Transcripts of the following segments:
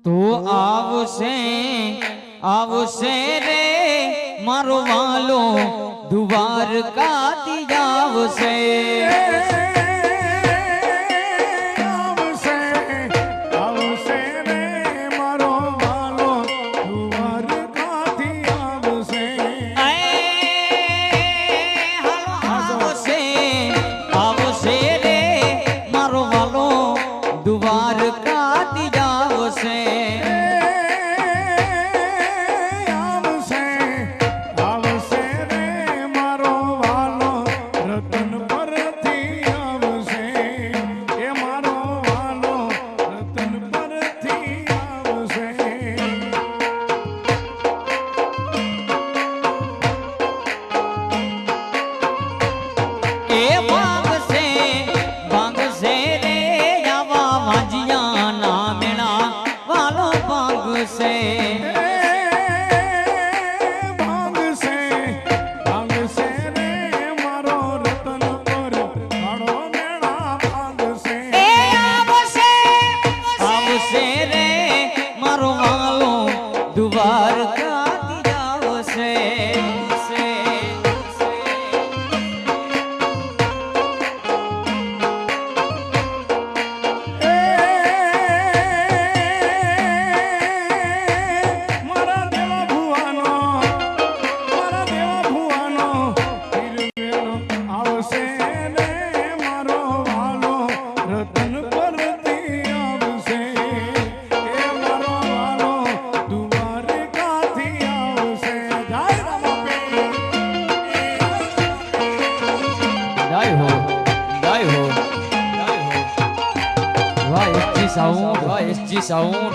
તો આવશે આવશે રે મારો વાલો દ્વારકાથી આવશે SG Sound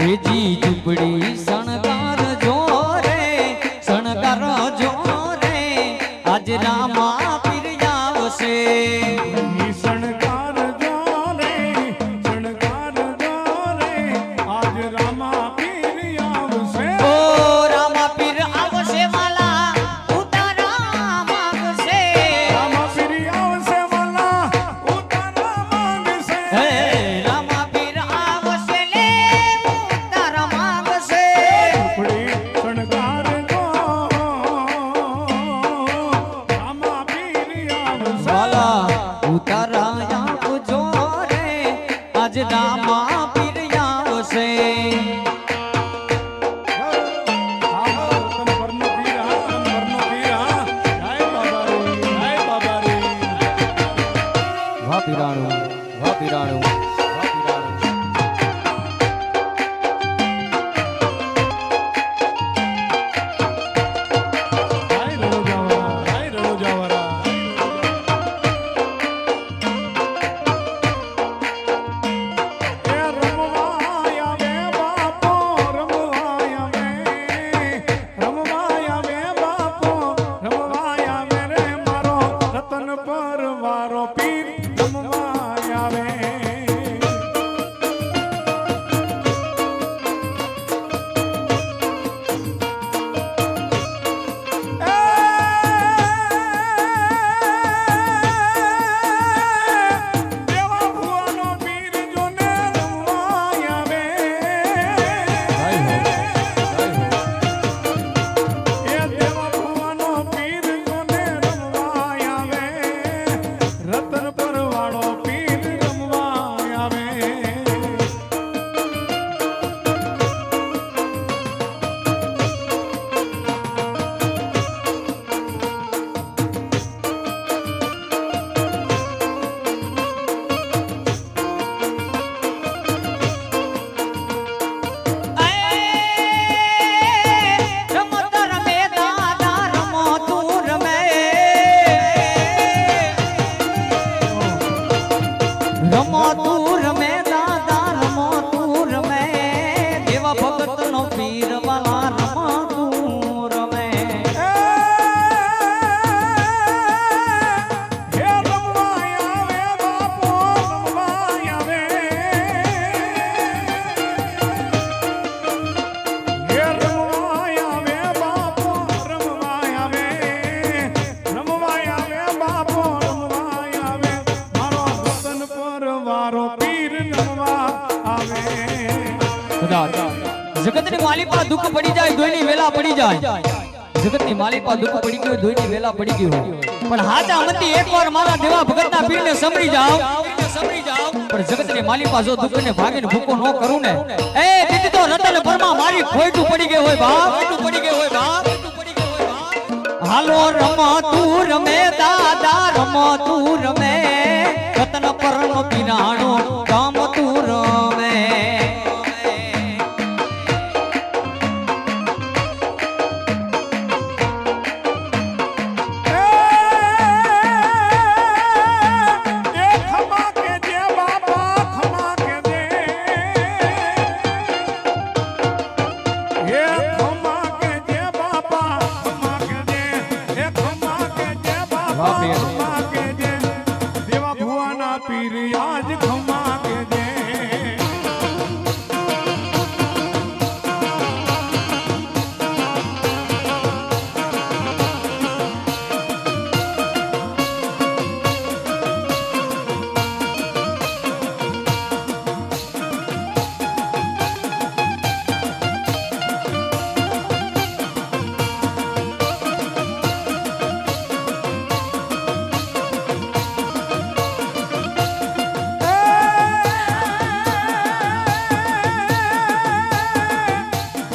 એજી ઝૂંપડી શણગાર જો રે આજ રામા પીર આવશે શણગાર જો રે આજ રામા પીર આવશે ઓ રામા પીર આવશે વાલા ઉતારા માંગશે રામા પીર આવશે વાલા ઉતારા વાહ પીરાણું વાહ પીરાણું વાહ પીરાણું હાય રોજાવાળા, હાય રોજાવાળા. એ રમવા આવે બાપો, રમવા આવે. રમવા આવે બાપો, રમવા આવે રે મારો રતન પરવારો પીર રમવા આવે. દેવા ભુવાનો પીર જોને રમવા આવે. એ દેવા ભુવાનો પીર જોને રમવા આવે. રતન પરવાળો પીર રમવા આવે. રમત રમે દાદા રમો તું રમે રમો તું રમે દાદા રમો તું રમે દેવા ભગત નો પીર વાલા રમો તું રમે હે રમવા આવે બાપો, રમવા આવે. હે રમવા આવે બાપો, રમવા આવે. રમવા આવે બાપો, રમવા આવે. મારો વતન પરવારો પીર રમવા આવે. જગતની માલિકા દુઃખ પડી જાય દોઈની વેલા પડી જાય જગતની માલિકા દુઃખ પડી ગયું દોઈની વેલા પડી ગયું પણ હાચા મતી એકવાર મારા દેવા ભગતના પીરને સંભળી જાઓ પણ જગતની માલિકા જો દુઃખને ભાગીને ભૂકો ન કરું ને એ દીદી તો રતન પરમાં મારી ખોઈટું પડી ગઈ હોય બાપ હાલો રમો તું રમે દાદા રમો તું રમે રતન પરનો પીરાણો કામ તું રમે એ ખમા કે જે બાપા, ખમા કે દે. એ ખમા કે જે બાપા, ખમા કે દે. એ ખમા કે જે બાપા, ખમા કે દે. દેવા ભુવાના પીર આજ ખમા કે દે.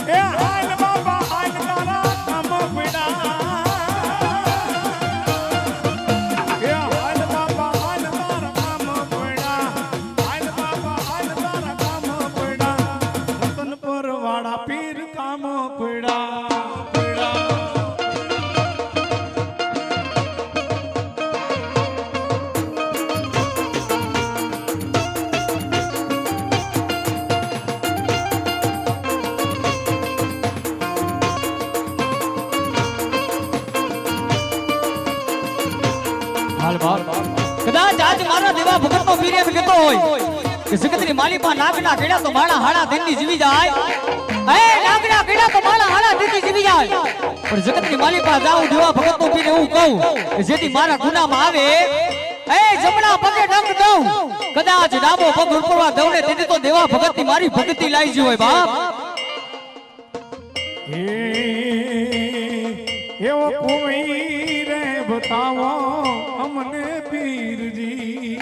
એ હાલ બાબા, હાલ તારા કામ પીડા. એ હાલ બાબા, હાલ તારા કામ પીડા. હાલ બાબા, હાલ તારા કામ પીડા. રતન પરવાળા પીર કામ પીડા. હાલ બાપ કદાચ આજ મારા દેવા ભગતનો પીર એમ કહેતો હોય કે જગતની માલિકા નાગના કેડા તો માણા હાડા દિનની જીવી જાય એ નાગના કેડા તો માણા હાડા દિનની જીવી જાય પણ જગતની માલિકા જાઉં દેવા ભગતનો પીર એવું કહું કે જેથી મારા ગુનામાં આવે એ જમણા પગે ડંગ દઉં કદાચ ડાબો પગ ઉપરવા દઉં ને તેથી તો દેવા ભગતની મારી ભક્તિ લાઈ ગઈ હોય બાપ એવો કોઈ રે બતાવો અમને પીરજી.